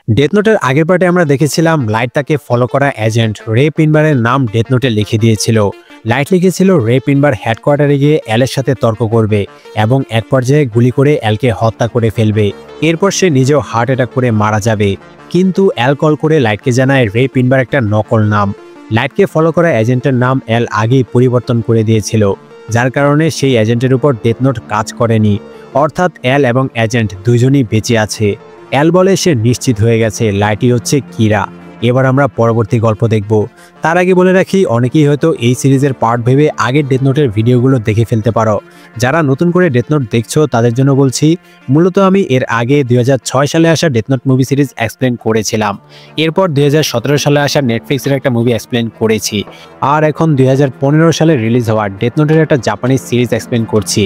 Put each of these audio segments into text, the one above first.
Death নোটের আগের পার্টে আমরা দেখেছিলাম লাইট তাকে ফলো করা এজেন্ট রে পিনবারের নাম ডেথ নোটে লিখে দিয়েছিল। লাইট লিখেছিল রে পিনবার হেডকোয়ার্টারে গিয়ে এলের সাথে তর্ক করবে এবং এক পর্যায়ে গুলি করে এলকে হত্যা করে ফেলবে। এরপর সে নিজেও হার্ট অ্যাটাক করে মারা যাবে। কিন্তু এল কল করে লাইটকে জানায় রে পিনবার একটা নকল নাম। লাইটকে ফলো করা এজেন্টের নাম এল আগেই পরিবর্তন করে দিয়েছিল, যার কারণে সেই এজেন্টের উপর ডেথ নোট কাজ করেনি। অর্থাৎ এল এবং এজেন্ট দুজনই বেঁচে আছে। এল বলে সে নিশ্চিত হয়ে গেছে লাইটই হচ্ছে কিরা। এবার আমরা পরবর্তী গল্প দেখব। তার আগে বলে রাখি, অনেকেই হয়তো এই সিরিজের পার্ট ভেবে আগের ডেথ নোটের ভিডিওগুলো দেখে ফেলতে পারো। যারা নতুন করে ডেথ নোট দেখছো তাদের জন্য বলছি, মূলত আমি এর আগে 2006 সালে আসা death note movie series explain করেছিলাম। এরপর 2017 সালে আসা নেটফ্লিক্সের একটা মুভি এক্সপ্লেন করেছি। আর এখন 2015 সালে রিলিজ হওয়া ডেথ নোটের একটা জাপানিজ সিরিজ এক্সপ্লেন করছি।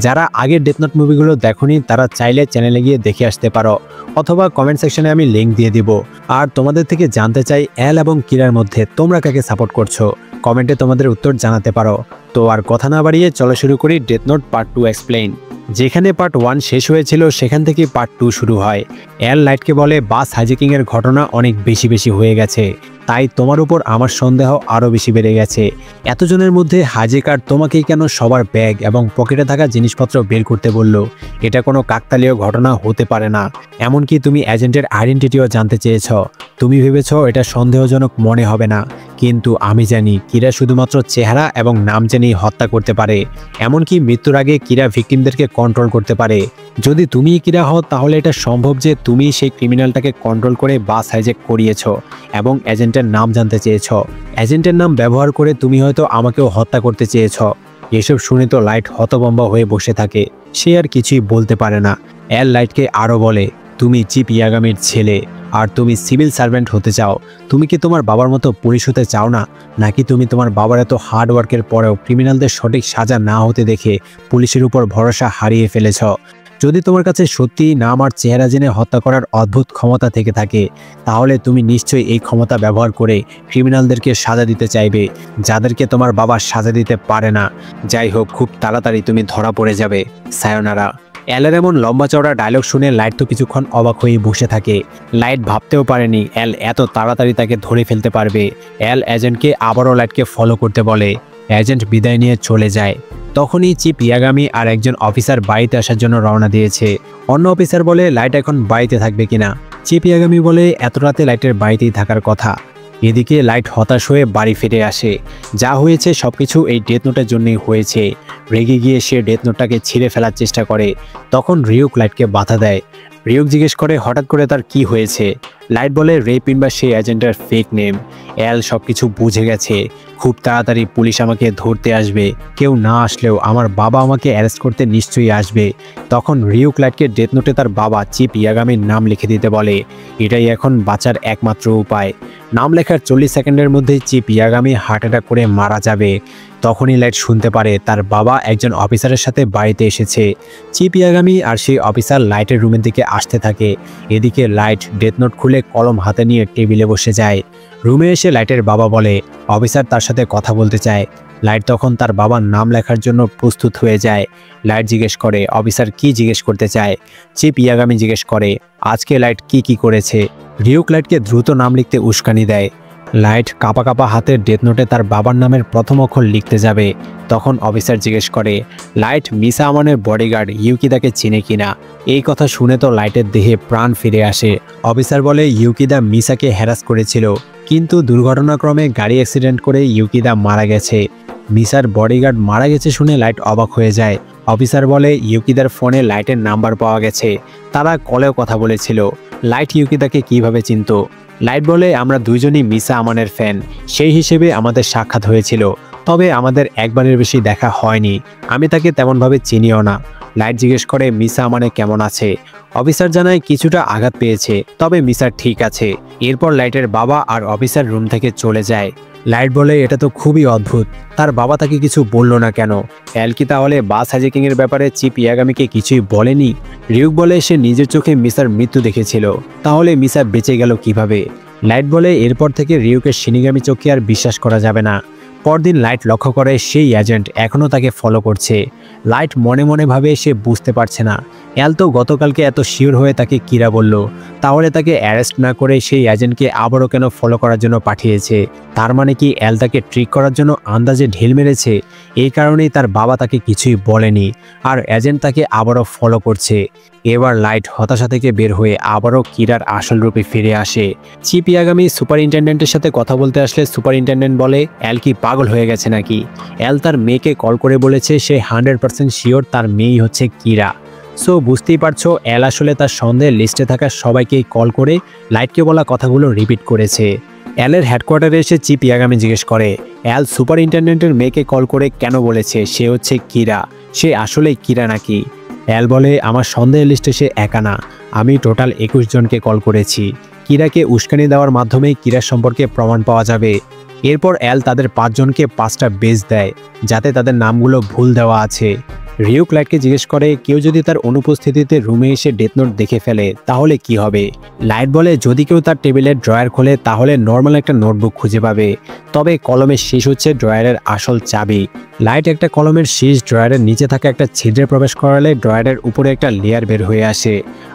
যারা আগের ডেথ নোট মুভিগুলো দেখোনি তারা চাইলে চ্যানেলে গিয়ে দেখে আসতে পারো, অথবা কমেন্ট সেকশনে আমি লিঙ্ক দিয়ে দিব। আর তোমাদের থেকে জানতে চাই এল এবং কিরার মধ্যে তোমরা কাকে সাপোর্ট করছো, কমেন্টে তোমাদের উত্তর জানাতে পারো। তো আর কথা না বাড়িয়ে চলো শুরু করি ডেথ নোট পার্ট 2 এক্সপ্লেইন। যেখানে পার্ট 1 শেষ হয়েছিল সেখান থেকে পার্ট 2 শুরু হয়। এল লাইটকে বলে বাস হাইজ্যাকিং এর ঘটনা অনেক বেশি হয়ে গেছে, তাই তোমার উপর আমার সন্দেহ আরও বেশি বেড়ে গেছে। এতজনের মধ্যে হাইজ্যাকার তোমাকেই কেন সবার ব্যাগ এবং পকেটে থাকা জিনিসপত্র বের করতে বলল? এটা কোনো কাকতালীয় ঘটনা হতে পারে না। এমনকি তুমি এজেন্টের আইডেন্টিটিও জানতে চেয়েছ। তুমি ভেবেছ এটা সন্দেহজনক মনে হবে না, কিন্তু আমি জানি কিরা শুধুমাত্র চেহারা এবং নাম জেনেই হত্যা করতে পারে। এমনকি মৃত্যুর আগে কিরা ভিকটিমদেরকে কন্ট্রোল করতে পারে। যদি তুমি কিরা হও তাহলে এটা সম্ভব যে তুমি সেই ক্রিমিনালটাকে কন্ট্রোল করে বাস হাইজ্যাক করিয়েছ এবং এজেন্টের নাম জানতে চেয়েছ। এজেন্টের নাম ব্যবহার করে তুমি হয়তো আমাকেও হত্যা করতে চেয়েছ। এসব শুনে তো লাইট হতভম্ব হয়ে বসে থাকে, সে আর কিছুই বলতে পারে না। এল লাইটকে আরও বলে, তুমি চিপ ইয়াগামির ছেলে আর তুমি সিভিল সার্ভেন্ট হতে চাও। তুমি কি তোমার বাবার মতো পুলিশ হতে চাও না? নাকি তুমি তোমার বাবার এত হার্ড ওয়ার্কের পরেও ক্রিমিনালদের সঠিক সাজা না হতে দেখে পুলিশের উপর ভরসা হারিয়ে ফেলেছ? যদি তোমার কাছে সত্যিই নাম আর চেহারা জেনে হত্যা করার অদ্ভুত ক্ষমতা থেকে থাকে, তাহলে তুমি নিশ্চয়ই এই ক্ষমতা ব্যবহার করে ক্রিমিনালদেরকে সাজা দিতে চাইবে, যাদেরকে তোমার বাবা সাজা দিতে পারে না। যাই হোক, খুব তাড়াতাড়ি তুমি ধরা পড়ে যাবে। সায়োনারা। এলের এমন লম্বা চওড়া ডায়লগ শুনে লাইট তো কিছুক্ষণ অবাক হয়ে বসে থাকে। লাইট ভাবতেও পারেনি এল এত তাড়াতাড়ি তাকে ধরে ফেলতে পারবে। এল এজেন্টকে আবারও লাইটকে ফলো করতে বলে। এজেন্ট বিদায় নিয়ে চলে যায়। তখনই চিপ ইয়াগামি আর একজন অফিসার বাড়িতে আসার জন্য রওনা দিয়েছে। অন্য অফিসার বলে লাইট এখন বাড়িতে থাকবে কিনা। চিপ ইয়াগামি বলে এত রাতে লাইটের বাড়িতেই থাকার কথা। এদিকে লাইট হতাশ হয়ে বাড়ি ফিরে আসে। যা হয়েছে সবকিছু এই ডেথ নোটের জন্যই হয়েছে। রেগে গিয়ে সে ডেথ নোটটাকে ছিঁড়ে ফেলার চেষ্টা করে। তখন রিউক লাইটকে বাধা দেয়। রিউক জিজ্ঞেস করে হঠাৎ করে তার কি হয়েছে। লাইট বলে রে পিনবার সেই এজেন্টের ফেক নেম। এল সবকিছু বুঝে গেছে। খুব তাড়াতাড়ি পুলিশ আমাকে ধরতে আসবে। কেউ না আসলেও আমার বাবা আমাকে অ্যারেস্ট করতে নিশ্চয়ই আসবে। তখন রিউক লাইটকে ডেথ নোটে তার বাবা চিপ ইয়াগামির নাম লিখে দিতে বলে। এটাই এখন বাঁচার একমাত্র উপায়। নাম লেখার 40 সেকেন্ডের মধ্যেই চিপ ইয়াগামি হার্ট অ্যাটাক করে মারা যাবে। তখনই লাইট শুনতে পারে তার বাবা একজন অফিসারের সাথে বাড়িতে এসেছে। চিপ ইয়াগামি আর সেই অফিসার লাইটের রুমের দিকে আসতে থাকে। এদিকে লাইট ডেথ নোট খুলে কলম হাতে নিয়ে টেবিলে বসে যায়। রুমে এসে লাইটের বাবা বলে অফিসার তার সাথে কথা বলতে চায়। লাইট তখন তার বাবার নাম লেখার জন্য প্রস্তুত হয়ে যায়। লাইট জিজ্ঞেস করে অফিসার কি জিজ্ঞেস করতে চায়। চিপ ইয়াগামি জিজ্ঞেস করে আজকে লাইট কি করেছে। রিউক লাইটকে দ্রুত নাম লিখতে উস্কানি দেয়। লাইট কাঁপা হাতের ডেথ নোটে তার বাবার নামের প্রথম অক্ষর লিখতে যাবে। তখন অফিসার জিজ্ঞেস করে লাইট মিসা আমানের বডিগার্ড ইউকিদাকে চিনে কিনা। এই কথা শুনে তো লাইটের দেহে প্রাণ ফিরে আসে। অফিসার বলে ইউকিদা মিসাকে হ্যারাস করেছিল, কিন্তু দুর্ঘটনাক্রমে গাড়ি অ্যাক্সিডেন্ট করে ইউকিদা মারা গেছে। মিসার বডিগার্ড মারা গেছে শুনে লাইট অবাক হয়ে যায়। অফিসার বলে ইউকিদার ফোনে লাইটের নাম্বার পাওয়া গেছে, তারা কলেও কথা বলেছিল। লাইট ইউকিদাকে কিভাবে চিনত। লাইট বলে আমরা দুইজনই মিসা আমানের ফ্যান, সেই হিসেবে আমাদের সাক্ষাৎ হয়েছিল, তবে আমাদের একবারের বেশি দেখা হয়নি। আমি তাকে তেমনভাবে চিনিও না। লাইট জিজ্ঞেস করে মিসা আমানে কেমন আছে। অফিসার জানায় কিছুটা আঘাত পেয়েছে, তবে মিসা ঠিক আছে। এরপর লাইটের বাবা আর অফিসার রুম থেকে চলে যায়। লাইট বলে এটা তো খুবই অদ্ভুত, তার বাবা তাকে কিছু বলল না কেন। এল কি তাহলে বাস হাইজ্যাকিং এর ব্যাপারে চিপ ইয়াগামিকে কিছুই বলেনি? রিউক বলে সে নিজের চোখে মিসার মৃত্যু দেখেছিল, তাহলে মিসা বেঁচে গেল কিভাবে। লাইট বলে এরপর থেকে রিউকের শিনিগামি চোখে আর বিশ্বাস করা যাবে না। পরদিন লাইট লক্ষ্য করে সেই এজেন্ট এখনও তাকে ফলো করছে। লাইট মনে মনে ভাবে সে বুঝতে পারছে না, এল তো গতকালকে এত শিওর হয়ে তাকে কিরা বলল, তাহলে তাকে অ্যারেস্ট না করে সেই এজেন্টকে আবারও কেন ফলো করার জন্য পাঠিয়েছে? তার মানে কি এল তাকে ট্রিক করার জন্য আন্দাজে ঢিল মেরেছে? এই কারণেই তার বাবা তাকে কিছুই বলেনি, আর এজেন্ট তাকে আবারও ফলো করছে। এবার লাইট হতাশা থেকে বের হয়ে আবারও কিরার আসল রূপে ফিরে আসে। চিফ ইয়াগামি সুপারিনটেন্ডেন্টের সাথে কথা বলতে আসলে সুপারিনটেন্ডেন্ট বলে, এল কি পাগল হয়ে গেছে নাকি? এল তার মেয়েকে কল করে বলেছে সে 100% শিওর তার মেয়েই হচ্ছে কিরা। সো বুঝতেই পারছো, এল আসলে তার সন্দেহের লিস্টে থাকা সবাইকেই কল করে লাইটকে বলা কথাগুলো রিপিট করেছে। এলের হেডকোয়ার্টারে এসে চিফ ইয়াগামি জিজ্ঞেস করে, এল সুপারিনটেন্ডেন্টের মেয়েকে কল করে কেন বলেছে সে হচ্ছে কিরা? সে আসলেই কিরা নাকি? এল বলে, আমার সন্দেহের লিস্টে সে একা না, আমি টোটাল 21 জনকে কল করেছি। কিরাকে উস্কানি দেওয়ার মাধ্যমেই কিরার সম্পর্কে প্রমাণ পাওয়া যাবে। এরপর এল তাদের 5 জনকে 5টা বেজ দেয়, যাতে তাদের নামগুলো ভুল দেওয়া আছে। রিউক লাইটকে জিজ্ঞেস করে, কেউ যদি তার অনুপস্থিতিতে রুমে এসে ডেথ নোট দেখে ফেলে তাহলে কি হবে? লাইট বলে, যদি কেউ তার টেবিলের ড্রয়ার খোলে তাহলে নর্মাল একটা নোটবুক খুঁজে পাবে, তবে কলমের শেষ হচ্ছে ড্রয়ারের আসল চাবি। লাইট একটা কলমের শেষ ড্রয়ারের নিচে থাকা একটা ছিদ্রে প্রবেশ করালে ড্রয়ারের উপরে একটা লেয়ার বের হয়ে আসে,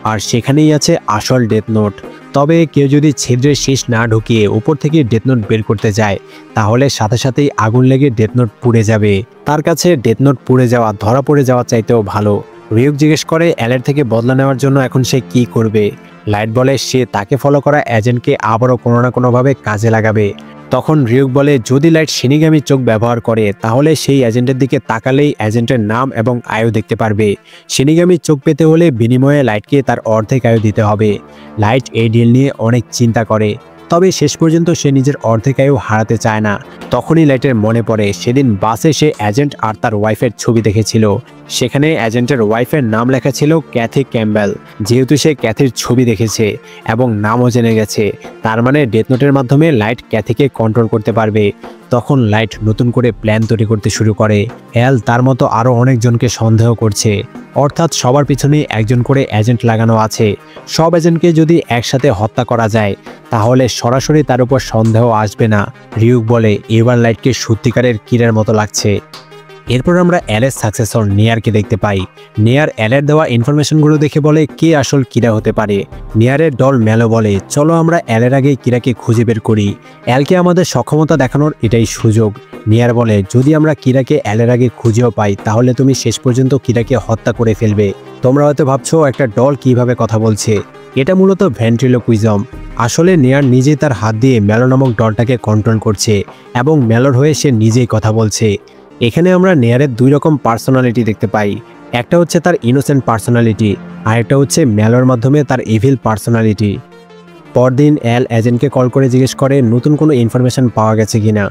আর সেখানেই আছে আসল ডেথ নোট। তবে কেউ যদি ছিদ্রের শেষ না ঢুকিয়ে উপর থেকে ডেথ নোট বের করতে যায় তাহলে সাথে সাথেই আগুন লেগে ডেথ নোট পুড়ে যাবে। তার কাছে ডেথ নোট পুড়ে যাওয়া ধরা পড়ে যাওয়া চাইতেও ভালো। রিউক জিজ্ঞেস করে, এলের থেকে বদলা নেওয়ার জন্য এখন সে কি করবে? লাইট বলে, সে তাকে ফলো করা এজেন্টকে আবারও কোনো না কোনোভাবে কাজে লাগাবে। তখন রিউক বলে, যদি লাইট শিনিগামি চোখ ব্যবহার করে তাহলে সেই এজেন্টের দিকে তাকালেই এজেন্টের নাম এবং আয়ু দেখতে পারবে। শিনিগামি চোখ পেতে হলে বিনিময়ে লাইটকে তার অর্ধেক আয়ু দিতে হবে। লাইট এই ডিল নিয়ে অনেক চিন্তা করে, তবে শেষ পর্যন্ত সে নিজের অর্ধেক আয়ু হারাতে চায় না। তখনই লাইটের মনে পড়ে সেদিন বাসে সে এজেন্ট আর তার ওয়াইফের ছবি দেখেছিল। সেখানে এজেন্টের ওয়াইফের নাম লেখা ছিল ক্যাথি ক্যাম্বেল। যেহেতু সে ক্যাথির ছবি দেখেছে এবং নামও জেনে গেছে, তার মানে ডেথ নোটের মাধ্যমে লাইট ক্যাথিকে কন্ট্রোল করতে পারবে। তখন লাইট নতুন করে প্ল্যান তৈরি করতে শুরু করে। এল তার মতো আরও অনেকজনকে সন্দেহ করছে, অর্থাৎ সবার পিছনে একজন করে এজেন্ট লাগানো আছে। সব এজেন্টকে যদি একসাথে হত্যা করা যায় তাহলে সরাসরি তার উপর সন্দেহ আসবে না। রিউক বলে, এবার লাইটকে সত্যিকারের কিরার মতো লাগছে। এরপর আমরা এলের সাকসেসর নেয়ারকে দেখতে পাই। নেয়ার এলের দেওয়া ইনফরমেশনগুলো দেখে বলে, কে আসল কিরা হতে পারে। নেয়ারের দল মেলো বলে, চলো আমরা এলের আগে কিরাকে খুঁজে বের করি। এলকে আমাদের সক্ষমতা দেখানোর এটাই সুযোগ। নেয়ার বলে, যদি আমরা কিরাকে এলের আগে খুঁজেও পাই তাহলে তুমি শেষ পর্যন্ত কিরাকে হত্যা করে ফেলবে। তোমরা হয়তো ভাবছো একটা দল কিভাবে কথা বলছে, এটা মূলত ভেন্ট্রিলোকুইজম। আসলে নেয়ার নিজেই তার হাত দিয়ে মেলো নামক দলটাকে কন্ট্রোল করছে এবং মেলোর হয়ে সে নিজেই কথা বলছে। এখানে আমরা নেয়ারের 2 রকম পার্সোনালিটি দেখতে পাই। একটা হচ্ছে তার ইনোসেন্ট পার্সোনালিটি, আর একটা হচ্ছে মেলোর মাধ্যমে তার ইভিল পার্সোনালিটি। পরদিন এল এজেন্টকে কল করে জিজ্ঞেস করে নতুন কোনো ইনফরমেশন পাওয়া গেছে কিনা।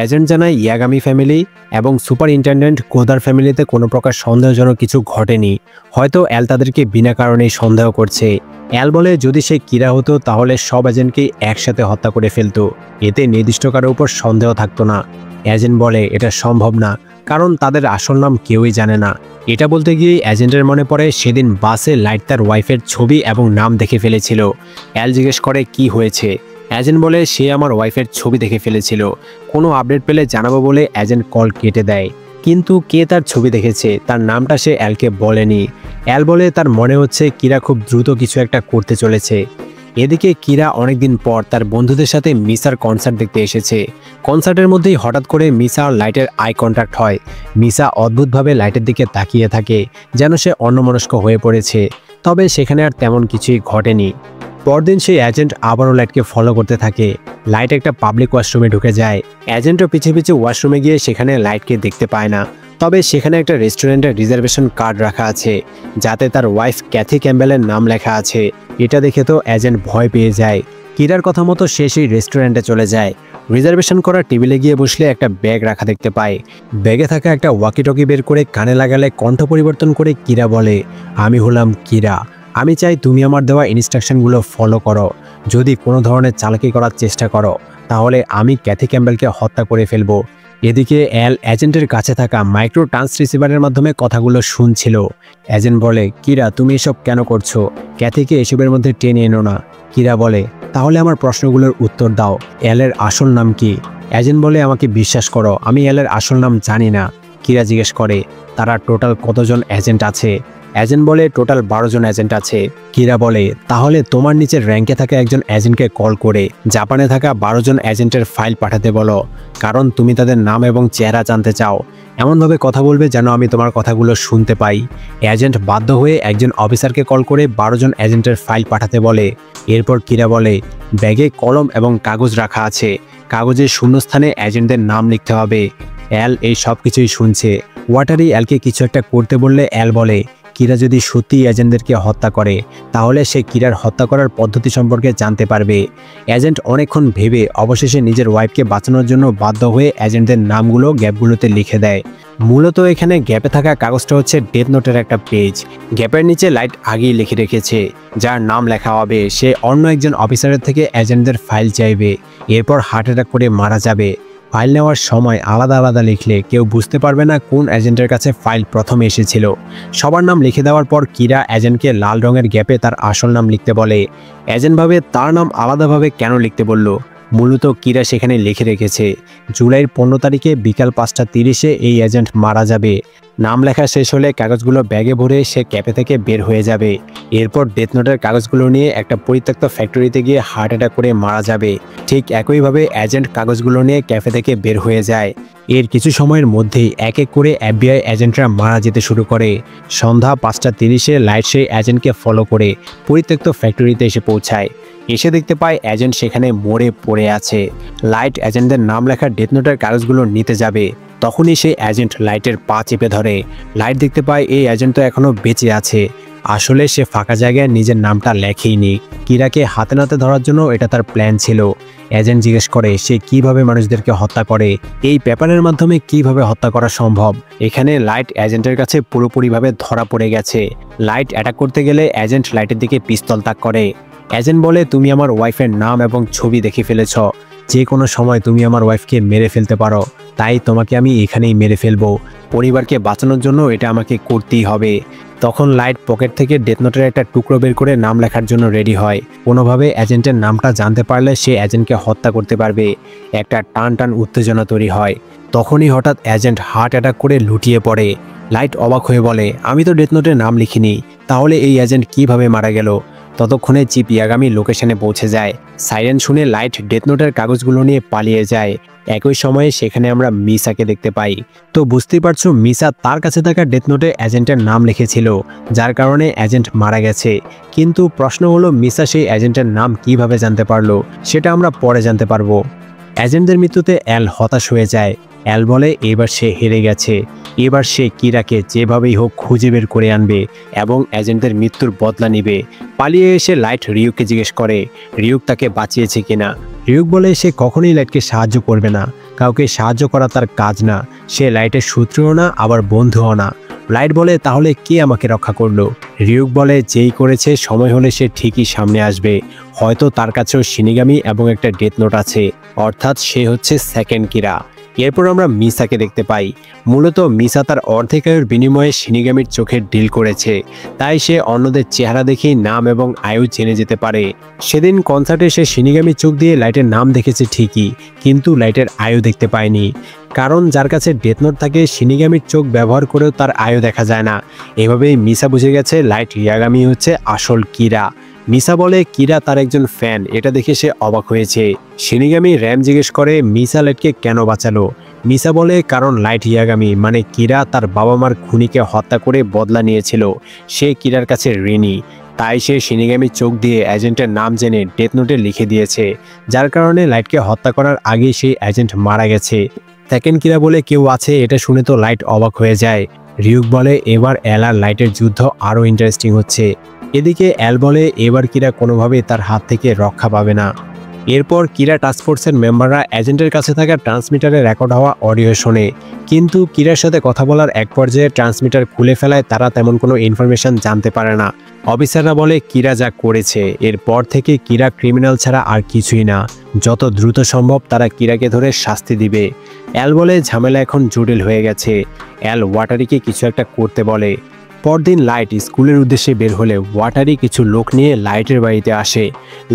এজেন্ট জানায় ইয়াগামি ফ্যামিলি এবং সুপারিনটেন্ডেন্ট গোদার ফ্যামিলিতে কোনো প্রকার সন্দেহজনক কিছু ঘটেনি, হয়তো এল তাদেরকে বিনা কারণেই সন্দেহ করছে। এল বলে, যদি সে কিরা হতো তাহলে সব এজেন্টকেই একসাথে হত্যা করে ফেলতো, এতে নির্দিষ্ট কারোর উপর সন্দেহ থাকতো না। এজেন্ট বলে, এটা সম্ভব না, কারণ তাদের আসল নাম কেউই জানে না। এটা বলতে গিয়ে এজেন্টের মনে পড়ে সেদিন বাসে লাইট তার ওয়াইফের ছবি এবং নাম দেখে ফেলেছিল। এল জিজ্ঞেস করে, কি হয়েছে? এজেন্ট বলে, সে আমার ওয়াইফের ছবি দেখে ফেলেছিল, কোনো আপডেট পেলে জানাবো বলে এজেন্ট কল কেটে দেয়। কিন্তু কে তার ছবি দেখেছে তার নামটা সে এলকে বলেনি। এল বলে, তার মনে হচ্ছে কিরা খুব দ্রুত কিছু একটা করতে চলেছে। এদিকে কিরা অনেকদিন পর তার বন্ধুদের সাথে মিসার কনসার্ট দেখতে এসেছে। কনসার্টের মধ্যেই হঠাৎ করে মিসা আর লাইটের আই কন্ট্যাক্ট হয়। মিসা অদ্ভুতভাবে লাইটের দিকে তাকিয়ে থাকে, যেন সে অন্যমনস্ক হয়ে পড়েছে, তবে সেখানে আর তেমন কিছুই ঘটেনি। পরদিন সেই এজেন্ট আবারও লাইটকে ফলো করতে থাকে। লাইট একটা পাবলিক ওয়াশরুমে ঢুকে যায়। এজেন্টও পিছে পিছে ওয়াশরুমে গিয়ে সেখানে লাইটকে দেখতে পায় না, তবে সেখানে একটা রেস্টুরেন্টের রিজার্ভেশন কার্ড রাখা আছে, যাতে তার ওয়াইফ ক্যাথি ক্যাম্বেলের নাম লেখা আছে। এটা দেখে তো এজেন্ট ভয় পেয়ে যায়। কিরার কথা মতো সে সেই রেস্টুরেন্টে চলে যায়। রিজার্ভেশন করা টেবিলে গিয়ে বসলে একটা ব্যাগ রাখা দেখতে পায়। ব্যাগে থাকা একটা ওয়াকিটকি বের করে কানে লাগালে কণ্ঠ পরিবর্তন করে কিরা বলে, আমি হলাম কিরা, আমি চাই তুমি আমার দেওয়া ইনস্ট্রাকশনগুলো ফলো করো। যদি কোনো ধরনের চালাকি করার চেষ্টা করো তাহলে আমি ক্যাথি ক্যাম্বেলকে হত্যা করে ফেলবো। এদিকে এল এজেন্টের কাছে থাকা মাইক্রো ট্রান্সরিসিভারের মাধ্যমে কথাগুলো শুনছিল। এজেন্ট বলে, কিরা তুমি এসব কেন করছো? ক্যাথিকে এসবের মধ্যে টেনে এনো না। কিরা বলে, তাহলে আমার প্রশ্নগুলোর উত্তর দাও, এলের আসল নাম কি? এজেন্ট বলে আমাকে বিশ্বাস করো, আমি এলের আসল নাম জানি না। কিরা জিজ্ঞেস করে তারা টোটাল কতজন এজেন্ট আছে। এজেন্ট বলে টোটাল 12 জন এজেন্ট আছে। কিরা বলে তাহলে তোমার নিচের র্যাঙ্কে থাকা একজন এজেন্টকে কল করে জাপানে থাকা 12 জন এজেন্টের ফাইল পাঠাতে বলো, কারণ তুমি তাদের নাম এবং চেহারা জানতে চাও। এমনভাবে কথা বলবে যেন আমি তোমার কথাগুলো শুনতে পাই। এজেন্ট বাধ্য হয়ে একজন অফিসারকে কল করে 12 জন এজেন্টের ফাইল পাঠাতে বলে। এরপর কিরা বলে ব্যাগে কলম এবং কাগজ রাখা আছে, কাগজের শূন্যস্থানে এজেন্টদের নাম লিখতে হবে। এল এই সব কিছুই শুনছে। ওয়াটারি এলকে কিছু একটা করতে বললে এল বলে কিরা যদি সত্যি এজেন্টদেরকে হত্যা করে তাহলে সে কিরার হত্যা করার পদ্ধতি সম্পর্কে জানতে পারবে। এজেন্ট অনেকক্ষণ ভেবে অবশেষে নিজের ওয়াইফকে বাঁচানোর জন্য বাধ্য হয়ে এজেন্টদের নামগুলো গ্যাপগুলোতে লিখে দেয়। মূলত এখানে গ্যাপে থাকা কাগজটা হচ্ছে ডেথ নোটের একটা পেজ। গ্যাপের নিচে লাইট আগেই লিখে রেখেছে যার নাম লেখা হবে সে অন্য একজন অফিসারের থেকে এজেন্টদের ফাইল চাইবে, এরপর হার্ট অ্যাটাক করে মারা যাবে। ফাইল নেওয়ার সময় আলাদা আলাদা লিখলে কেউ বুঝতে পারবে না কোন এজেন্টের কাছে ফাইল প্রথমে এসেছিল। সবার নাম লিখে দেওয়ার পর কিরা এজেন্টকে লাল রঙের গ্যাপে তার আসল নাম লিখতে বলে। এজেন্ট ভাবে তার নাম আলাদাভাবে কেন লিখতে বলল। মূলত কিরা সেখানে লিখে রেখেছে জুলাইয়ের 15 তারিখে বিকাল 5:30-এ এই এজেন্ট মারা যাবে। নাম লেখা শেষ হলে কাগজগুলো ব্যাগে ভরে সে ক্যাফে থেকে বের হয়ে যাবে। এরপর ডেথ নোটের কাগজগুলো নিয়ে একটা পরিত্যক্ত ফ্যাক্টরিতে গিয়ে হার্ট অ্যাটাক করে মারা যাবে। ঠিক একইভাবে এজেন্ট কাগজগুলো নিয়ে ক্যাফে থেকে বের হয়ে যায়। এর কিছু সময়ের মধ্যেই এক এক করে এফবিআই এজেন্টরা মারা যেতে শুরু করে। সন্ধ্যা 5:30-এ লাইট সেই এজেন্টকে ফলো করে পরিত্যক্ত ফ্যাক্টরিতে এসে পৌঁছায়। এসে দেখতে পায় এজেন্ট সেখানে মরে পড়ে আছে। লাইট এজেন্টদের নাম লেখা ডেথ নোটের কাগজগুলো নিতে যাবে, তখনই সেই এজেন্ট লাইটের পা চেপে ধরে। লাইট দেখতে পায় এই এজেন্ট তো এখনো বেঁচে আছে। আসলে সে ফাঁকা জায়গায় নিজের নামটা লেখেইনি। কিরাকে হাতে নাতে ধরার জন্য এটা তার প্ল্যান ছিল। এজেন্ট জিজ্ঞেস করে সে কিভাবে মানুষদেরকে হত্যা করে, এই পেপারের মাধ্যমে কিভাবে হত্যা করা সম্ভব। এখানে লাইট এজেন্টের কাছে পুরোপুরিভাবে ধরা পড়ে গেছে। লাইট অ্যাটাক করতে গেলে এজেন্ট লাইটের দিকে পিস্তল তাক করে। এজেন্ট বলে তুমি আমার ওয়াইফের নাম এবং ছবি দেখে ফেলেছ, যে কোনো সময় তুমি আমার ওয়াইফকে মেরে ফেলতে পারো, তাই তোমাকে আমি এখানেই মেরে ফেলবো। পরিবারকে বাঁচানোর জন্য এটা আমাকে করতেই হবে। তখন লাইট পকেট থেকে ডেথ নোটের একটা টুকরো বের করে নাম লেখার জন্য রেডি হয়। কোনোভাবে এজেন্টের নামটা জানতে পারলে সে এজেন্টকে হত্যা করতে পারবে। একটা টান টান উত্তেজনা তৈরি হয়। তখনই হঠাৎ এজেন্ট হার্ট অ্যাটাক করে লুটিয়ে পড়ে। লাইট অবাক হয়ে বলে আমি তো ডেথ নোটের নাম লিখিনি, তাহলে এই এজেন্ট কিভাবে মারা গেল। ততক্ষণে চিপ ইয়াগামি লোকেশনে পৌঁছে যায়। সাইরেন শুনে লাইট ডেথ নোটের কাগজগুলো নিয়ে পালিয়ে যায়। একই সময়ে সেখানে আমরা মিসাকে দেখতে পাই। তো বুঝতেই পারছো মিসা তার কাছে থাকা ডেথ নোটে এজেন্টের নাম লিখেছিল, যার কারণে এজেন্ট মারা গেছে। কিন্তু প্রশ্ন হলো মিসা সেই এজেন্টের নাম কিভাবে জানতে পারলো, সেটা আমরা পরে জানতে পারবো। এজেন্টদের মৃত্যুতে এল হতাশ হয়ে যায়। এল বলে এবার সে হেরে গেছে, এবার সে কিরাকে যেভাবেই হোক খুঁজে বের করে আনবে এবং এজেন্টদের মৃত্যুর বদলা নিবে। পালিয়ে এসে লাইট রিউককে জিজ্ঞেস করে রিউক তাকে বাঁচিয়েছে কিনা। রিউক বলে সে কখনোই লাইটকে সাহায্য করবে না, কাউকে সাহায্য করা তার কাজ না। সে লাইটের শত্রুও না, আবার বন্ধুও না। লাইট বলে তাহলে কে আমাকে রক্ষা করলো। রিউক বলে যেই করেছে সময় হলে সে ঠিকই সামনে আসবে, হয়তো তার কাছেও শিনিগামি এবং একটা ডেথ নোট আছে, অর্থাৎ সে হচ্ছে সেকেন্ড কিরা। এরপর আমরা মিসাকে দেখতে পাই। মূলত মিসা তার অর্ধেক আয়ুর বিনিময়ে শিনিগামির চোখের ডিল করেছে, তাই সে অন্যদের চেহারা দেখেই নাম এবং আয়ু জেনে যেতে পারে। সেদিন কনসার্টে সে শিনিগামির চোখ দিয়ে লাইটের নাম দেখেছে ঠিকই, কিন্তু লাইটের আয়ু দেখতে পায়নি। কারণ যার কাছে ডেথ নোট থাকে শিনিগামির চোখ ব্যবহার করেও তার আয়ু দেখা যায় না। এভাবেই মিসা বুঝে গেছে লাইট ইয়াগামি হচ্ছে আসল কিরা। মিসা বলে কিরা তার একজন ফ্যান, এটা দেখে সে অবাক হয়েছে। শিনিগামি র্যাম জিজ্ঞেস করে মিসা লাইটকে কেন বাঁচালো। মিসা বলে কারণ লাইট ইয়াগামি মানে কিরা তার বাবা মার খুনিকে হত্যা করে বদলা নিয়েছিল, সে কিরার কাছে ঋণী। তাই সে শিনিগামির চোখ দিয়ে এজেন্টের নাম জেনে ডেথ নোটে লিখে দিয়েছে, যার কারণে লাইটকে হত্যা করার আগে সেই এজেন্ট মারা গেছে। সেকেন্ড কিরা বলে কেউ আছে, এটা শুনে তো লাইট অবাক হয়ে যায়। রিউক বলে এবার এল আর লাইটের যুদ্ধ আরও ইন্টারেস্টিং হচ্ছে। এদিকে এল বলে এবার কিরা কোনোভাবেই তার হাত থেকে রক্ষা পাবে না। এরপর কিরা টাস্কফোর্সের মেম্বাররা এজেন্টের কাছে থাকা ট্রান্সমিটারে রেকর্ড হওয়া অডিও শোনে, কিন্তু কিরার সাথে কথা বলার এক পর্যায়ে ট্রান্সমিটার খুলে ফেলায় তারা তেমন কোনো ইনফরমেশন জানতে পারে না। অফিসাররা বলে কিরা যা করেছে এরপর থেকে কিরা ক্রিমিনাল ছাড়া আর কিছুই না, যত দ্রুত সম্ভব তারা কিরাকে ধরে শাস্তি দিবে। এল বলে ঝামেলা এখন জটিল হয়ে গেছে। এল ওয়াটারিকে কিছু একটা করতে বলে। পরদিন লাইট স্কুলের উদ্দেশ্যে বের হলে ওয়াটারি কিছু লোক নিয়ে লাইটের বাড়িতে আসে।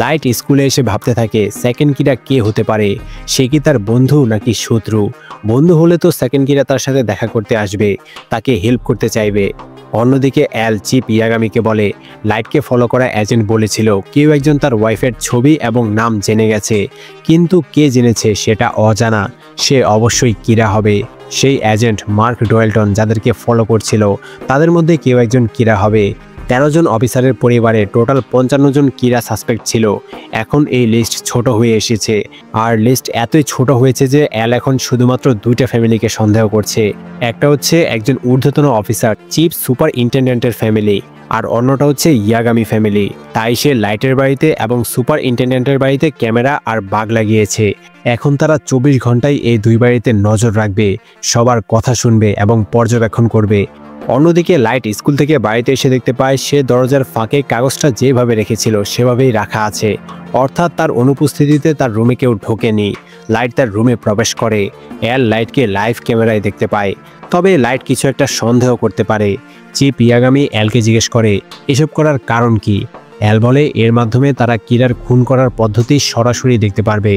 লাইট স্কুলে এসে ভাবতে থাকে সেকেন্ড কিরা কে হতে পারে, সে কি তার বন্ধু নাকি শত্রু। বন্ধু হলে তো সেকেন্ড কিরা তার সাথে দেখা করতে আসবে, তাকে হেল্প করতে চাইবে। অন্যদিকে অ্যাল চিপ ইয়াগামিকে বলে লাইটকে ফলো করা এজেন্ট বলেছিল কেউ একজন তার ওয়াইফের ছবি এবং নাম জেনে গেছে, কিন্তু কে জেনেছে সেটা অজানা, সে অবশ্যই কিরা হবে। সেই এজেন্ট মার্ক ডোয়েলটন যাদেরকে ফলো করছিল তাদের মধ্যে কেউ একজন কিরা হবে। 13 জন অফিসারের পরিবারে টোটাল 55 জন কিরা সাসপেক্ট ছিল। এখন এই লিস্ট ছোট হয়ে এসেছে, আর লিস্ট এতই ছোট হয়েছে যে অ্যাল এখন শুধুমাত্র দুইটা ফ্যামিলিকে সন্দেহ করছে। একটা হচ্ছে একজন ঊর্ধ্বতন অফিসার চিফ সুপার ইন্টেন্ডেন্টের ফ্যামিলি, আর অন্যটা হচ্ছে ইয়াগামি ফ্যামিলি। তাই সে লাইটের বাড়িতে এবং সুপার ইন্টেন্ডেন্টের বাড়িতে ক্যামেরা আর বাগ লাগিয়েছে। এখন তারা 24 ঘন্টায় এই দুই বাড়িতে নজর রাখবে, সবার কথা শুনবে এবং পর্যবেক্ষণ করবে। অন্যদিকে লাইট স্কুল থেকে বাড়িতে এসে দেখতে পায় সে দরজার ফাঁকে কাগজটা যেভাবে রেখেছিল সেভাবেই রাখা আছে, অর্থাৎ তার অনুপস্থিতিতে তার রুমে কেউ ঢোকেনি। লাইট তার রুমে প্রবেশ করে। অ্যাল লাইটকে লাইভ ক্যামেরায় দেখতে পায়, তবে লাইট কিছু একটা সন্দেহ করতে পারে। চিপ ইয়াগামি অ্যালকে জিজ্ঞেস করে এসব করার কারণ কি। অ্যাল বলে এর মাধ্যমে তারা কিরার খুন করার পদ্ধতি সরাসরি দেখতে পারবে।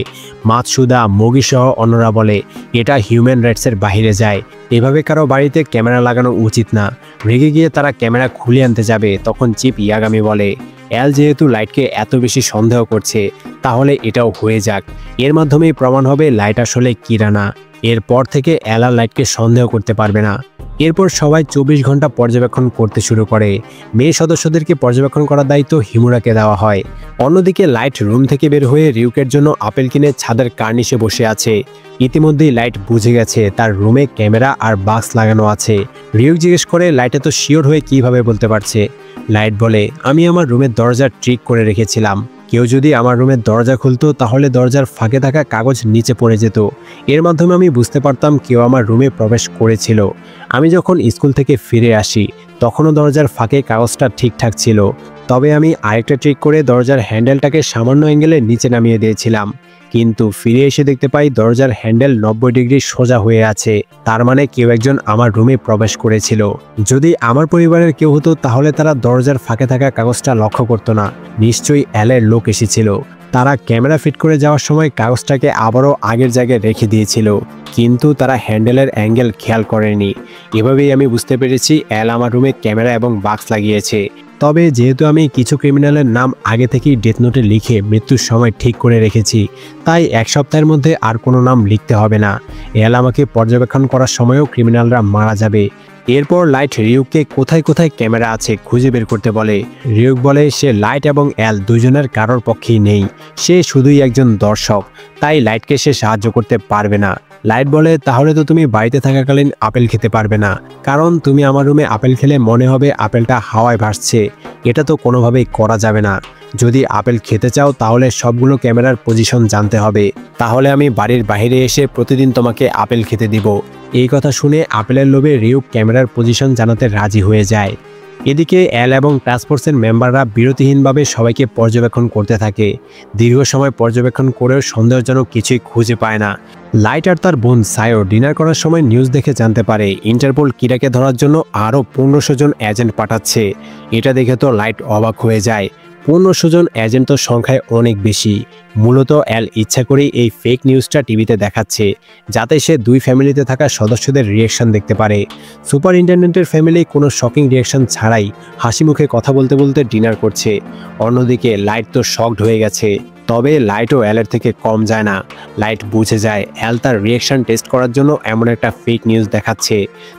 মাতসুদা, মগি সহ অন্যরা বলে এটা হিউম্যান রাইটসের বাইরে যায়, এভাবে কারো বাড়িতে ক্যামেরা লাগানো উচিত না। রেগে গিয়ে তারা ক্যামেরা খুলে আনতে যাবে, তখন চিপ ইয়াগামি বলে অ্যাল যেহেতু লাইটকে এত বেশি সন্দেহ করছে তাহলে এটাও হয়ে যাক, এর মাধ্যমেই প্রমাণ হবে লাইট আসলে কিরা না। এরপর থেকে অ্যাল আর লাইটকে সন্দেহ করতে পারবে না। এরপর সবাই 24 ঘন্টা পর্যবেক্ষণ করতে শুরু করে। মেয়ে সদস্যদেরকে পর্যবেক্ষণ করার দায়িত্ব হিমুরাকে দেওয়া হয়। অন্যদিকে লাইট রুম থেকে বের হয়ে রিউকের জন্য আপেল কিনে ছাদের কার্নিশে বসে আছে। ইতিমধ্যেই লাইট বুঝে গেছে তার রুমে ক্যামেরা আর বাক্স লাগানো আছে। রিউক জিজ্ঞেস করে লাইটে তো শিওর হয়ে কিভাবে বলতে পারছে। লাইট বলে আমি আমার রুমের দরজা ট্রিক করে রেখেছিলাম, কেউ যদি আমার রুমের দরজা খুলতো তাহলে দরজার ফাঁকে থাকা কাগজ নিচে পড়ে যেত, এর মাধ্যমে আমি বুঝতে পারতাম কেউ আমার রুমে প্রবেশ করেছিল। আমি যখন স্কুল থেকে ফিরে আসি তখনও দরজার ফাঁকে কাগজটা ঠিকঠাক ছিল, তবে আমি আরেকটা ট্রিক করে দরজার হ্যান্ডেলটাকে সামান্য অ্যাঙ্গেলে নিচে নামিয়ে দিয়েছিলাম, কিন্তু ফিরে এসে দেখতে পাই দরজার হ্যান্ডেল 90 ডিগ্রি সোজা হয়ে আছে, তার মানে কেউ একজন আমার রুমে প্রবেশ করেছিল। যদি আমার পরিবারের কেউ হতো তাহলে তারা দরজার ফাঁকে থাকা কাগজটা লক্ষ্য করতো না, নিশ্চয়ই অ্যালের লোক এসেছিল। তারা ক্যামেরা ফিট করে যাওয়ার সময় কাগজটাকে আবারও আগের জায়গায় রেখে দিয়েছিল, কিন্তু তারা হ্যান্ডেলের অ্যাঙ্গেল খেয়াল করেনি। এভাবেই আমি বুঝতে পেরেছি অ্যাল আমার রুমে ক্যামেরা এবং বাক্স লাগিয়েছে। তবে যেহেতু আমি কিছু ক্রিমিনালের নাম আগে থেকেই ডেথ নোটে লিখে মৃত্যুর সময় ঠিক করে রেখেছি, তাই 1 সপ্তাহের মধ্যে আর কোনো নাম লিখতে হবে না। অ্যাল আমাকে পর্যবেক্ষণ করার সময়ও ক্রিমিনালরা মারা যাবে। এরপর লাইট রিউককে কোথায় কোথায় ক্যামেরা আছে খুঁজে বের করতে বলে। রিউক বলে সে লাইট এবং অ্যাল দুজনের কারোর পক্ষেই নেই, সে শুধুই একজন দর্শক, তাই লাইটকে সে সাহায্য করতে পারবে না। লাইট বলে তাহলে তো তুমি বাড়িতে থাকাকালীন আপেল খেতে পারবে না, কারণ তুমি আমার রুমে আপেল খেলে মনে হবে আপেলটা হাওয়ায় ভাসছে, এটা তো কোনোভাবেই করা যাবে না। যদি আপেল খেতে চাও তাহলে সবগুলো ক্যামেরার পজিশন জানতে হবে, তাহলে আমি বাড়ির বাইরে এসে প্রতিদিন তোমাকে আপেল খেতে দিব। এই কথা শুনে আপেলের লোভে রিউক ক্যামেরার পজিশন জানাতে রাজি হয়ে যায়। এদিকে অ্যাল এবং টাস্কফোর্সের মেম্বাররা বিরতিহীনভাবে সবাইকে পর্যবেক্ষণ করতে থাকে। দীর্ঘ সময় পর্যবেক্ষণ করেও সন্দেহজনক কিছুই খুঁজে পায় না। লাইট আর তার বোন সায়ো ডিনার করার সময় নিউজ দেখে জানতে পারে ইন্টারপোল কিরাকে ধরার জন্য আরও 1500 জন এজেন্ট পাঠাচ্ছে। এটা দেখে তো লাইট অবাক হয়ে যায়। 1500 জন এজেন্ট তো সংখ্যায় অনেক বেশি। মূলত অ্যাল ইচ্ছা করেই এই ফেক নিউজটা টিভিতে দেখাচ্ছে, যাতে সে দুই ফ্যামিলিতে থাকা সদস্যদের রিয়েকশন দেখতে পারে। সুপারিনটেন্ডেন্টের ফ্যামিলি কোনো শকিং রিয়েকশন ছাড়াই হাসি মুখে কথা বলতে বলতে ডিনার করছে। অন্যদিকে লাইট তো শকড হয়ে গেছে, তবে লাইটও অ্যালের থেকে কম যায় না। লাইট বুঝে যায় অ্যাল তার রিয়েকশন টেস্ট করার জন্য এমন একটা ফেক নিউজ দেখাচ্ছে,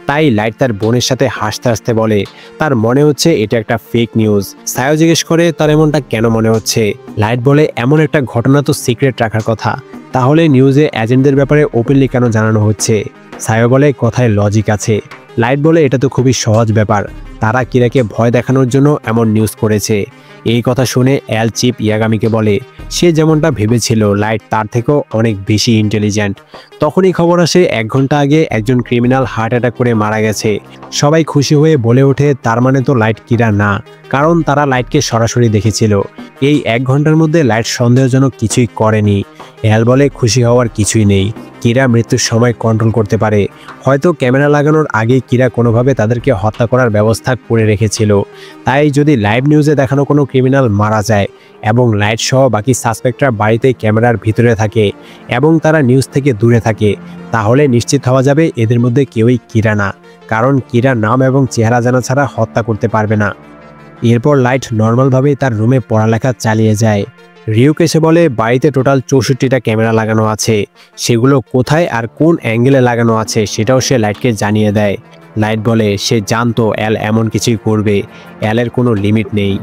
তাই লাইট তার বোনের সাথে হাসতে হাসতে বলে তার মনে হচ্ছে এটা একটা ফেক নিউজ। সায়ো জিজ্ঞেস করে তার এমনটা কেন মনে হচ্ছে। লাইট বলে এমন একটা ঘটনা তো সিক্রেট রাখার কথা, তাহলে নিউজে এজেন্টদের ব্যাপারে ওপেনলি কেন জানানো হচ্ছে। সায়ো বলে কথায় লজিক আছে। লাইট বলে এটা তো খুবই সহজ ব্যাপার, তারা কিরাকে ভয় দেখানোর জন্য এমন নিউজ করেছে। এই কথা শুনে অ্যাল চিপ ইয়াগামিকে বলে সে যেমনটা ভেবেছিল লাইট তার থেকেও অনেক বেশি ইন্টেলিজেন্ট। তখনই খবর আসে 1 ঘন্টা আগে একজন ক্রিমিনাল হার্ট অ্যাটাক করে মারা গেছে। সবাই খুশি হয়ে বলে ওঠে তার মানে তো লাইট কিরা না, কারণ তারা লাইটকে সরাসরি দেখেছিল। এই 1 ঘন্টার মধ্যে লাইট সন্দেহজনক কিছুই করেনি। অ্যাল বলে খুশি হওয়ার কিছুই নেই, কিরা মৃত্যুর সময় কন্ট্রোল করতে পারে। হয়তো ক্যামেরা লাগানোর আগেই কিরা কোনোভাবে তাদেরকে হত্যা করার ব্যবস্থা করে রেখেছিল। তাই যদি লাইভ নিউজে দেখানো কোনো ক্রিমিনাল মারা যায় এবং লাইট সহ বাকি সাসপেক্টরা বাড়িতে ক্যামেরার ভিতরে থাকে এবং তারা নিউজ থেকে দূরে থাকে, তাহলে নিশ্চিত হওয়া যাবে এদের মধ্যে কেউই কিরা না, কারণ কিরা নাম এবং চেহারা জানা ছাড়া হত্যা করতে পারবে না। এরপর লাইট নর্মালভাবেই তার রুমে পড়ালেখা চালিয়ে যায়। রিউক এসে বলে বাড়িতে টোটাল 64টা ক্যামেরা লাগানো আছে, সেগুলো কোথায় আর কোন অ্যাঙ্গেলে লাগানো আছে সেটাও সে লাইটকে জানিয়ে দেয়। লাইট বলে সে জানতো অ্যাল এমন কিছুই করবে, অ্যালের কোনো লিমিট নেই।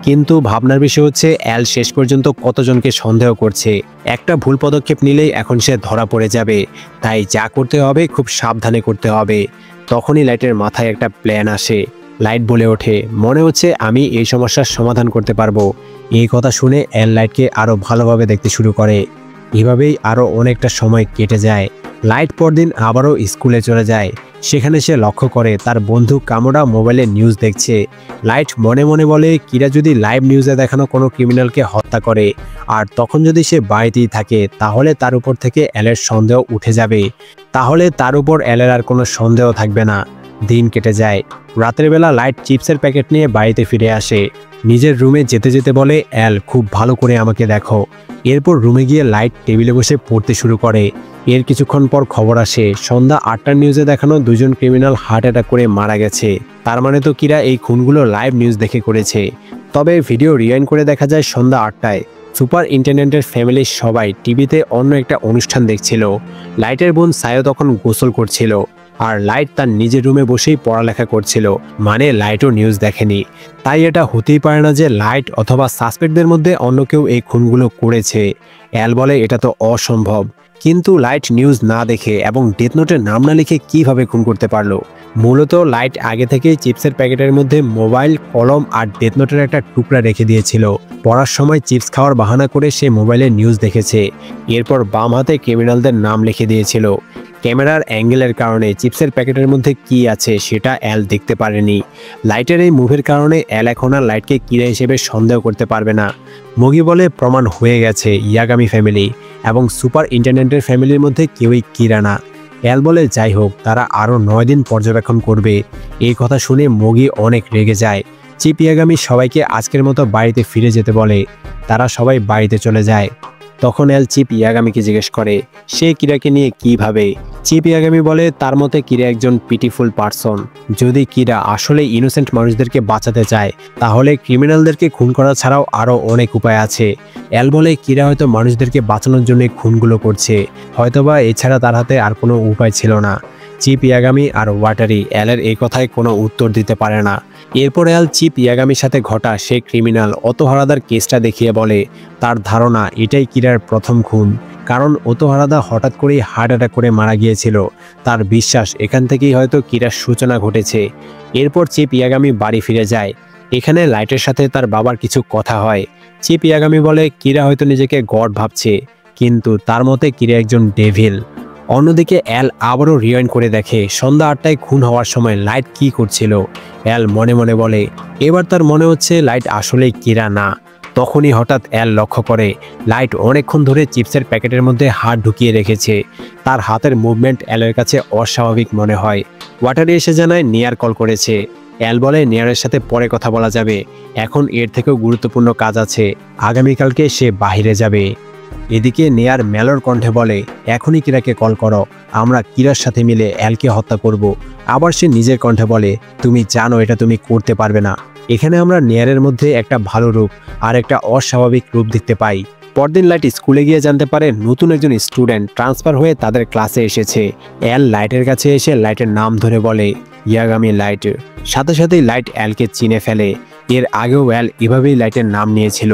কিন্তু ভাবনার বিষয় হচ্ছে অ্যাল শেষ পর্যন্ত কতজনকে সন্দেহ করছে। একটা ভুল পদক্ষেপ নিলেই এখন সে ধরা পড়ে যাবে, তাই যা করতে হবে খুব সাবধানে করতে হবে। তখনই লাইটের মাথায় একটা প্ল্যান আসে। লাইট বলে ওঠে, মনে হচ্ছে আমি এই সমস্যার সমাধান করতে পারবো। এই কথা শুনে অ্যাল লাইটকে আরও ভালোভাবে দেখতে শুরু করে। এভাবেই আরও অনেকটা সময় কেটে যায়। লাইট পরদিন আবারও স্কুলে চলে যায়। সেখানে সে লক্ষ্য করে তার বন্ধু কামোডা মোবাইলে নিউজ দেখছে। লাইট মনে মনে বলে কিরা যদি লাইভ নিউজে দেখানো কোনো ক্রিমিনালকে হত্যা করে আর তখন যদি সে বাড়িতেই থাকে, তাহলে তার উপর থেকে অ্যালের সন্দেহ উঠে যাবে। তাহলে তার উপর অ্যালের আর কোনো সন্দেহ থাকবে না। দিন কেটে যায়। রাতের বেলা লাইট চিপসের প্যাকেট নিয়ে বাড়িতে ফিরে আসে। নিজের রুমে যেতে যেতে বলে, অ্যাল খুব ভালো করে আমাকে দেখো। এরপর রুমে গিয়ে লাইট টেবিলে বসে পড়তে শুরু করে। এর কিছুক্ষণ পর খবর আসে সন্ধ্যা 8টার নিউজে দেখানো 2জন ক্রিমিনাল হার্ট অ্যাটাক করে মারা গেছে। তার মানে তো কিরা এই খুনগুলো লাইভ নিউজ দেখে করেছে। তবে ভিডিও রিওয়াইন্ড করে দেখা যায় সন্ধ্যা 8টায় সুপার ইন্টেন্ডেন্টের ফ্যামিলির সবাই টিভিতে অন্য একটা অনুষ্ঠান দেখছিল। লাইটের বোন সায়ো তখন গোসল করছিল আর লাইট তার নিজের রুমে বসেই পড়ালেখা করছিল। মানে লাইটও নিউজ দেখেনি। তাই এটা হতেই পারে না যে লাইট অথবা সাসপেক্টদের মধ্যে অন্য কেউ এই খুনগুলো করেছে। অ্যাল বলে এটা তো অসম্ভব। কিন্তু লাইট নিউজ না দেখে এবং ডেথ নোটের নাম না লিখে কিভাবে খুন করতে পারলো? মূলত লাইট আগে থেকেই চিপসের প্যাকেটের মধ্যে মোবাইল, কলম আর ডেথ নোটের একটা টুকরা রেখে দিয়েছিল। পড়ার সময় চিপস খাওয়ার বাহানা করে সে মোবাইলে নিউজ দেখেছে। এরপর বাম হাতে ক্রিমিনালদের নাম লিখে দিয়েছিল। ক্যামেরার অ্যাঙ্গেলের কারণে চিপসের প্যাকেটের মধ্যে কি আছে সেটা অ্যাল দেখতে পারেনি। লাইটের এই মুভের কারণে অ্যাল এখন আর লাইটকে কিরা হিসেবে সন্দেহ করতে পারবে না। মগি বলে প্রমাণ হয়ে গেছে ইয়াগামি ফ্যামিলি এবং সুপার ইন্টেন্ডেন্টের ফ্যামিলির মধ্যে কেউই কিরা না। অ্যাল বলে যাই হোক, তারা আরও 9 দিন পর্যবেক্ষণ করবে। এই কথা শুনে মগি অনেক রেগে যায়। চিপ ইয়াগামি সবাইকে আজকের মতো বাড়িতে ফিরে যেতে বলে। তারা সবাই বাড়িতে চলে যায়। তখন অ্যাল চিপ ইয়াগামিকে জিজ্ঞেস করে সে কিরাকে নিয়ে কি ভাবে। চিপ ইয়াগামি বলে তার মতে কিরা একজন পিটিফুল পারসন। যদি কিরা আসলে ইনোসেন্ট মানুষদেরকে বাঁচাতে চায় তাহলে ক্রিমিনালদেরকে খুন করা ছাড়াও আরও অনেক উপায় আছে। অ্যাল বলে কিরা হয়তো মানুষদেরকে বাঁচানোর জন্য খুনগুলো করছে, হয়তোবা এছাড়া তার হাতে আর কোনো উপায় ছিল না। চিপ ইয়াগামি আর ওয়াটারি অ্যালের এই কথায় কোনো উত্তর দিতে পারে না। এরপর অ্যাল চিপ ইয়াগামির সাথে ঘটা সেই ক্রিমিনাল অতোহারাদার কেসটা দেখিয়ে বলে তার ধারণা এটাই কিরার প্রথম খুন, কারণ অতোহারাদা হঠাৎ করেই হার্ট অ্যাটাক করে মারা গিয়েছিল। তার বিশ্বাস এখান থেকেই হয়তো কিরার সূচনা ঘটেছে। এরপর চিপ ইয়াগামি বাড়ি ফিরে যায়। এখানে লাইটের সাথে তার বাবার কিছু কথা হয়। চিপ ইয়াগামি বলে কিরা হয়তো নিজেকে গড ভাবছে, কিন্তু তার মতে কিরা একজন ডেভিল। অন্যদিকে অ্যাল আবারও রিওয়াইন্ড করে দেখে সন্ধ্যা 8টায় খুন হওয়ার সময় লাইট কি করছিল। অ্যাল মনে মনে বলে এবার তার মনে হচ্ছে লাইট আসলেই কিরা না। তখনই হঠাৎ অ্যাল লক্ষ্য করে লাইট অনেকক্ষণ ধরে চিপসের প্যাকেটের মধ্যে হাত ঢুকিয়ে রেখেছে। তার হাতের মুভমেন্ট অ্যালের কাছে অস্বাভাবিক মনে হয়। ওয়াটারি এসে জানায় নিয়ার কল করেছে। অ্যাল বলে নিয়ারের সাথে পরে কথা বলা যাবে, এখন এর থেকেও গুরুত্বপূর্ণ কাজ আছে, আগামীকালকে সে বাহিরে যাবে। এদিকে নেয়ার মেলোর কণ্ঠে বলে এখনই কিরাকে কল করো, আমরা কিরার সাথে মিলে অ্যালকে হত্যা করব। আবার সে নিজের কণ্ঠে বলে তুমি জানো এটা তুমি করতে পারবে না। এখানে আমরা নেয়ারের মধ্যে একটা ভালো রূপ আর একটা অস্বাভাবিক রূপ দেখতে পাই। পরদিন লাইট স্কুলে গিয়ে জানতে পারে নতুন একজন স্টুডেন্ট ট্রান্সফার হয়ে তাদের ক্লাসে এসেছে। অ্যাল লাইটের কাছে এসে লাইটের নাম ধরে বলে ইয়াগামি লাইট। সাথে সাথেই লাইট অ্যালকে চিনে ফেলে। এর আগেও অ্যাল এভাবেই লাইটের নাম নিয়েছিল।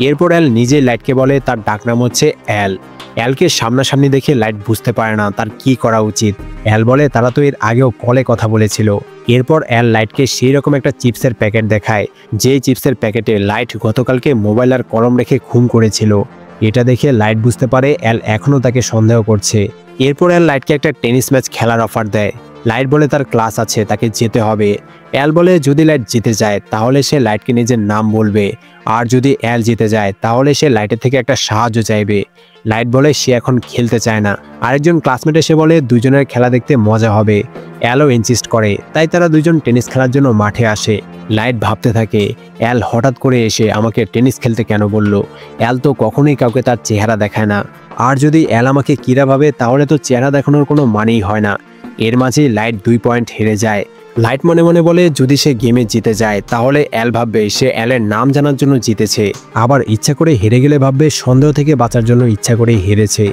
এরপর অ্যাল নিজেই লাইটকে বলে তার ডাকনাম হচ্ছে অ্যাল। অ্যালকে সামনাসামনি দেখে লাইট বুঝতে পারে না তার কি করা উচিত। অ্যাল বলে তারা তো এর আগেও কলে কথা বলেছিল। এরপর অ্যাল লাইটকে সেই রকম একটা চিপসের প্যাকেট দেখায়, যেই চিপসের প্যাকেটে লাইট গতকালকে মোবাইল আর কলম রেখে খুন করেছিল। এটা দেখে লাইট বুঝতে পারে অ্যাল এখনও তাকে সন্দেহ করছে। এরপর অ্যাল লাইটকে একটা টেনিস ম্যাচ খেলার অফার দেয়। লাইট বলে তার ক্লাস আছে, তাকে যেতে হবে। এল বলে যদি লাইট জিতে যায় তাহলে সে লাইটকে নিজের নাম বলবে, আর যদি এল জিতে যায় তাহলে সে লাইটের থেকে একটা সাহায্য চাইবে। লাইট বলে সে এখন খেলতে চায় না। আরেকজন ক্লাসমেট এসে বলে দুজনের খেলা দেখতে মজা হবে। এলও ইনসিস্ট করে, তাই তারা দুজন টেনিস খেলার জন্য মাঠে আসে। লাইট ভাবতে থাকে, এল হঠাৎ করে এসে আমাকে টেনিস খেলতে কেন বলল? এল তো কখনোই কাউকে তার চেহারা দেখায় না, আর যদি এল আমাকে কিরা ভাবে তাহলে তো চেহারা দেখানোর কোনো মানেই হয় না। এর মাঝেই লাইট 2 পয়েন্ট হেরে যায়। লাইট মনে মনে বলে যদি সে গেমে জিতে যায় তাহলে এল ভাববে সে এলের নাম জানার জন্য জিতেছে, আবার ইচ্ছা করে হেরে গেলে ভাববে সন্দেহ থেকে বাঁচার জন্য ইচ্ছা করেই হেরেছে।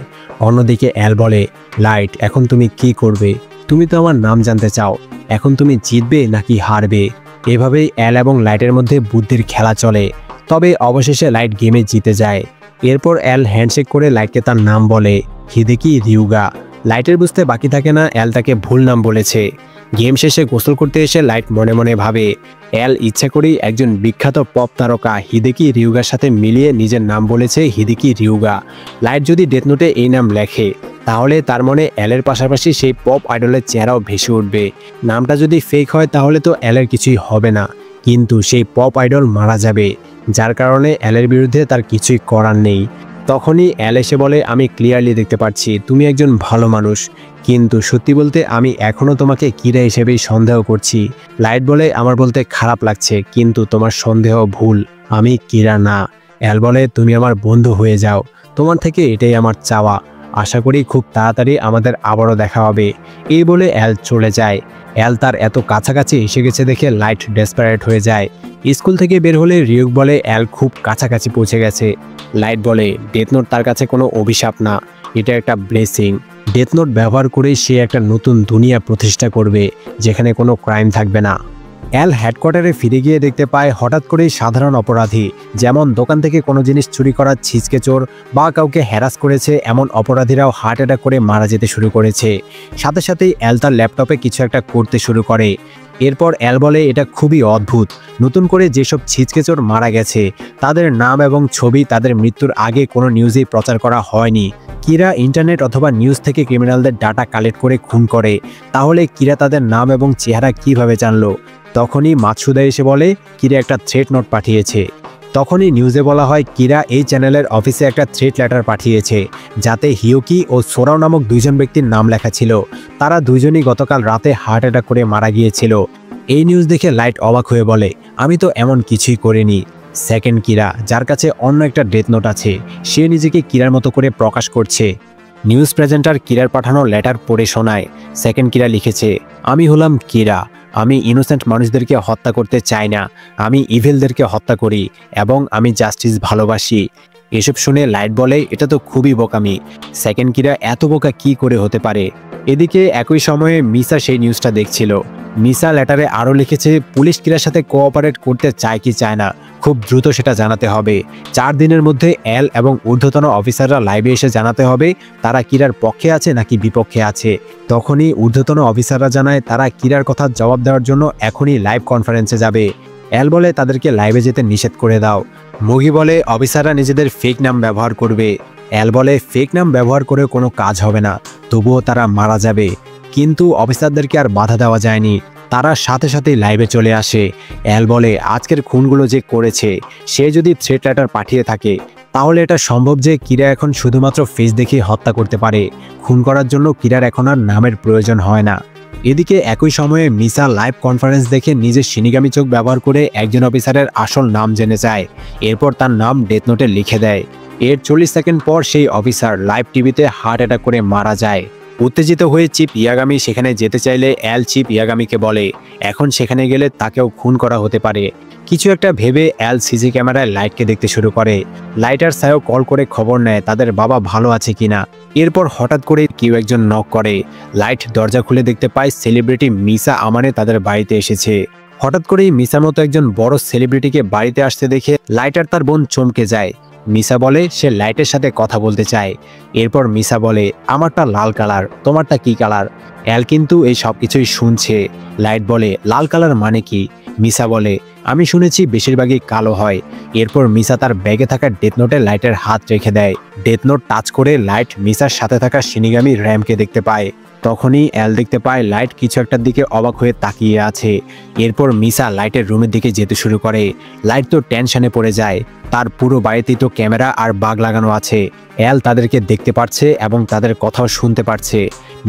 অন্যদিকে এল বলে, লাইট এখন তুমি কি করবে? তুমি তো আমার নাম জানতে চাও, এখন তুমি জিতবে নাকি হারবে? এভাবেই এল এবং লাইটের মধ্যে বুদ্ধির খেলা চলে। তবে অবশেষে লাইট গেমে জিতে যায়। এরপর এল হ্যান্ডশেক করে লাইটকে তার নাম বলে, হিদেকি রিউগা। লাইটের বুঝতে বাকি থাকে না এল তাকে ভুল নাম বলেছে। গেম শেষে গোসল করতে এসে লাইট মনে মনে ভাবে এল ইচ্ছা করেই একজন বিখ্যাত পপ তারকা হিদেকি রিউগার সাথে মিলিয়ে নিজের নাম বলেছে হিদেকি রিউগা। লাইট যদি ডেথ নোটে এই নাম লেখে তাহলে তার মনে এলের পাশাপাশি সেই পপ আইডলের চেহারাও ভেসে উঠবে। নামটা যদি ফেক হয় তাহলে তো এলের কিছুই হবে না, কিন্তু সেই পপ আইডল মারা যাবে, যার কারণে এলের বিরুদ্ধে তার কিছুই করার নেই। তখনই এল এসে বলে, আমি ক্লিয়ারলি দেখতে পাচ্ছি তুমি একজন ভালো মানুষ, কিন্তু সত্যি বলতে আমি এখনও তোমাকে কিরা হিসেবেই সন্দেহ করছি। লাইট বলে, আমার বলতে খারাপ লাগছে, কিন্তু তোমার সন্দেহ ভুল, আমি কিরা না। এল বলে, তুমি আমার বন্ধু হয়ে যাও, তোমার থেকে এটাই আমার চাওয়া। আশা করি খুব তাড়াতাড়ি আমাদের আবারও দেখা হবে। এই বলে এল চলে যায়। এল তার এত কাছাকাছি এসে গেছে দেখে লাইট ডেসপারেট হয়ে যায়। স্কুল থেকে বের হলে রিউক বলে এল খুব কাছাকাছি পৌঁছে গেছে। লাইট বলে, ডেথ নোট তার কাছে কোনো অভিশাপ না, এটা একটা ব্লেসিং। ডেথ নোট ব্যবহার করেই সে একটা নতুন দুনিয়া প্রতিষ্ঠা করবে, যেখানে কোনো ক্রাইম থাকবে না। এল হেডকোয়ার্টারে ফিরে গিয়ে দেখতে পায় হঠাৎ করেই সাধারণ অপরাধী, যেমন দোকান থেকে কোনো জিনিস চুরি করার ছিচকে চোর বা কাউকে হ্যারাস করেছে এমন অপরাধীরাও হার্ট অ্যাটাক করে মারা যেতে শুরু করেছে। সাথে সাথেই এল তার ল্যাপটপে কিছু একটা করতে শুরু করে। এরপর এল বলে, এটা খুবই অদ্ভুত, নতুন করে যেসব ছিচকে চোর মারা গেছে তাদের নাম এবং ছবি তাদের মৃত্যুর আগে কোনো নিউজেই প্রচার করা হয়নি। কিরা ইন্টারনেট অথবা নিউজ থেকে ক্রিমিনালদের ডাটা কালেক্ট করে খুন করে, তাহলে কিরা তাদের নাম এবং চেহারা কিভাবে জানলো? তখনই মাতসুদা এসে বলে কিরা একটা থ্রেট নোট পাঠিয়েছে। তখনই নিউজে বলা হয় কিরা এই চ্যানেলের অফিসে একটা থ্রেট লেটার পাঠিয়েছে, যাতে হিয়োকি ও সোরাও নামক দুইজন ব্যক্তির নাম লেখা ছিল। তারা দুইজনই গতকাল রাতে হার্ট অ্যাটাক করে মারা গিয়েছিল। এই নিউজ দেখে লাইট অবাক হয়ে বলে, আমি তো এমন কিছুই করিনি। সেকেন্ড কিরা, যার কাছে অন্য একটা ডেথ নোট আছে, সে নিজেকে কিরার মতো করে প্রকাশ করছে। নিউজ প্রেজেন্টার কিরার পাঠানো লেটার পড়ে শোনায়। সেকেন্ড কিরা লিখেছে, আমি হলাম কিরা, আমি ইনোসেন্ট মানুষদেরকে হত্যা করতে চাই না, আমি ইভিলদেরকে হত্যা করি এবং আমি জাস্টিস ভালোবাসি। এসব শুনে লাইট বলে, এটা তো খুবই বোকামি, সেকেন্ড কিরা এত বোকা কি করে হতে পারে? এদিকে একই সময়ে মিসা সেই নিউজটা দেখছিল। মিসা লেটারে আরও লিখেছে, পুলিশ কিরার সাথে কোঅপারেট করতে চায় কি চায় না, খুব দ্রুত সেটা জানাতে হবে। 4 দিনের মধ্যে এল এবং ঊর্ধ্বতন অফিসাররা লাইভে এসে জানাতে হবে তারা কিরার পক্ষে আছে নাকি বিপক্ষে আছে। তখনই ঊর্ধ্বতন অফিসাররা জানায় তারা কিরার কথা জবাব দেওয়ার জন্য এখনই লাইভ কনফারেন্সে যাবে। এল বলে, তাদেরকে লাইভে যেতে নিষেধ করে দাও। মুগি বলে, অফিসাররা নিজেদের ফেক নাম ব্যবহার করবে। এল বলে, ফেক নাম ব্যবহার করে কোনো কাজ হবে না, তবুও তারা মারা যাবে। কিন্তু অফিসারদেরকে আর বাধা দেওয়া যায়নি, তারা সাথে সাথেই লাইভে চলে আসে। এল বলে, আজকের খুনগুলো যে করেছে সে যদি থ্রেট লেটার পাঠিয়ে থাকে তাহলে এটা সম্ভব যে কিরা এখন শুধুমাত্র ফেস দেখে হত্যা করতে পারে, খুন করার জন্য কিরার এখন আর নামের প্রয়োজন হয় না। এদিকে একই সময়ে মিসা লাইভ কনফারেন্স দেখে নিজের শিনিগামি চোখ ব্যবহার করে একজন অফিসারের আসল নাম জেনে যায়। এরপর তার নাম ডেথ নোটে লিখে দেয়। এর 40 সেকেন্ড পর সেই অফিসার লাইভ টিভিতে হার্ট অ্যাটাক করে মারা যায়। উত্তেজিত হয়ে চিফ ইয়াগামি সেখানে যেতে চাইলে এল চিফ ইয়াগামিকে বলে এখন সেখানে গেলে তাকেও খুন করা হতে পারে। কিছু একটা ভেবে এল সিসি ক্যামেরায় লাইটকে দেখতে শুরু করে। লাইটার সাহেব কল করে খবর নেয় তাদের বাবা ভালো আছে কিনা। এরপর হঠাৎ করে কেউ একজন নক করে। লাইট দরজা খুলে দেখতে পায় সেলিব্রিটি মিসা আমানে তাদের বাড়িতে এসেছে। হঠাৎ করেই মিসার মতো একজন বড় সেলিব্রিটিকে বাড়িতে আসতে দেখে লাইটার তার বোন চমকে যায়। মিসা বলে সে লাইটের সাথে কথা বলতে চায়। এরপর মিসা বলে আমারটা লাল কালার, তোমারটা কি কালার? এল কিন্তু এই সব কিছুই শুনছে। লাইট বলে লাল কালার মানে কি? মিসা বলে আমি শুনেছি বেশিরভাগই কালো হয়। এরপর মিসা তার ব্যাগে থাকা ডেথ নোটে লাইটের হাত রেখে দেয়। ডেথ নোট টাচ করে লাইট মিসার সাথে থাকা শিনিগামি র্যামকে দেখতে পায়। তখনই এল দেখতে পায় লাইট কিছু একটার দিকে অবাক হয়ে তাকিয়ে আছে। এরপর মিসা লাইটের রুমের দিকে যেতে শুরু করে। লাইট তো টেনশনে পড়ে যায়, তার পুরো বাড়িতেই তো ক্যামেরা আর বাগ লাগানো আছে। এল তাদেরকে দেখতে পাচ্ছে এবং তাদের কথাও শুনতে পারছে।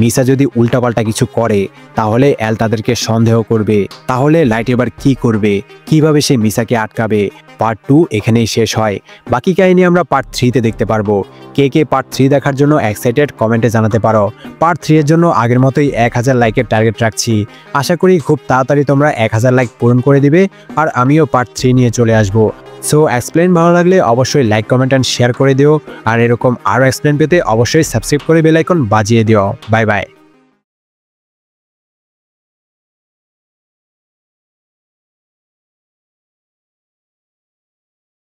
মিসা যদি উল্টাপাল্টা কিছু করে তাহলে এল তাদেরকে সন্দেহ করবে। তাহলে লাইট এবার কি করবে, কিভাবে সে মিসাকে আটকাবে? পার্ট 2 এখানেই শেষ হয়। বাকি কাহিনী আমরা পার্ট 3-তে দেখতে পারবো। কে কে পার্ট 3 দেখার জন্য এক্সাইটেড কমেন্টে জানাতে পারো। পার্ট 3 এর জন্য আগের মতোই 1000 লাইকের টার্গেট রাখছি। আশা করি খুব তাড়াতাড়ি তোমরা 1000 লাইক পূরণ করে দিবে আর আমিও পার্ট 3 নিয়ে চলে আসবো। সো এক্সপ্লেন ভালো লাগলে অবশ্যই লাইক কমেন্ট অ্যান্ড শেয়ার করে দিও। আর এরকম আরও এক্সপ্লেন পেতে অবশ্যই সাবস্ক্রাইব করে বেল আইকন বাজিয়ে দিও। Bye bye.